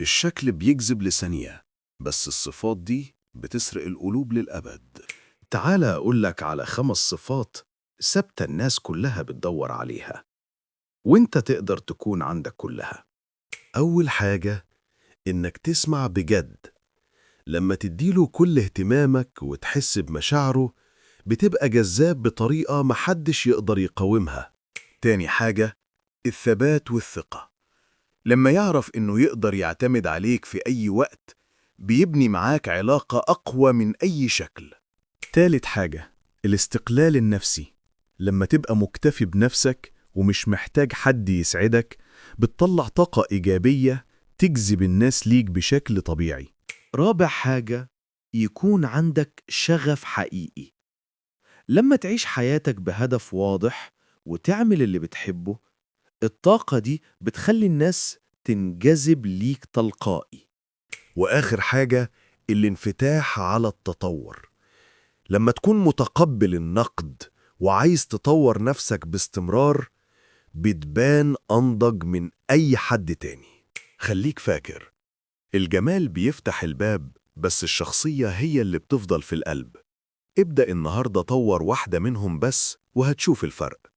الشكل بيجذب لثانية، بس الصفات دي بتسرق القلوب للأبد. تعال أقول لك على 5 صفات ثابتة الناس كلها بتدور عليها، وإنت تقدر تكون عندك كلها. أول حاجة، إنك تسمع بجد. لما تديله كل اهتمامك وتحس بمشاعره، بتبقى جذاب بطريقة محدش يقدر يقاومها. تاني حاجة، الثبات والثقة. لما يعرف إنه يقدر يعتمد عليك في أي وقت، بيبني معاك علاقة أقوى من أي شكل. تالت حاجة، الاستقلال النفسي. لما تبقى مكتفي بنفسك ومش محتاج حد يسعدك، بتطلع طاقة إيجابية تجذب الناس ليك بشكل طبيعي. رابع حاجة، يكون عندك شغف حقيقي. لما تعيش حياتك بهدف واضح وتعمل اللي بتحبه، الطاقة دي بتخلي الناس تنجذب ليك تلقائي. وآخر حاجة، الانفتاح على التطور. لما تكون متقبل النقد وعايز تطور نفسك باستمرار، بتبان أنضج من أي حد تاني. خليك فاكر، الجمال بيفتح الباب، بس الشخصية هي اللي بتفضل في القلب. ابدأ النهاردة طور واحدة منهم بس وهتشوف الفرق.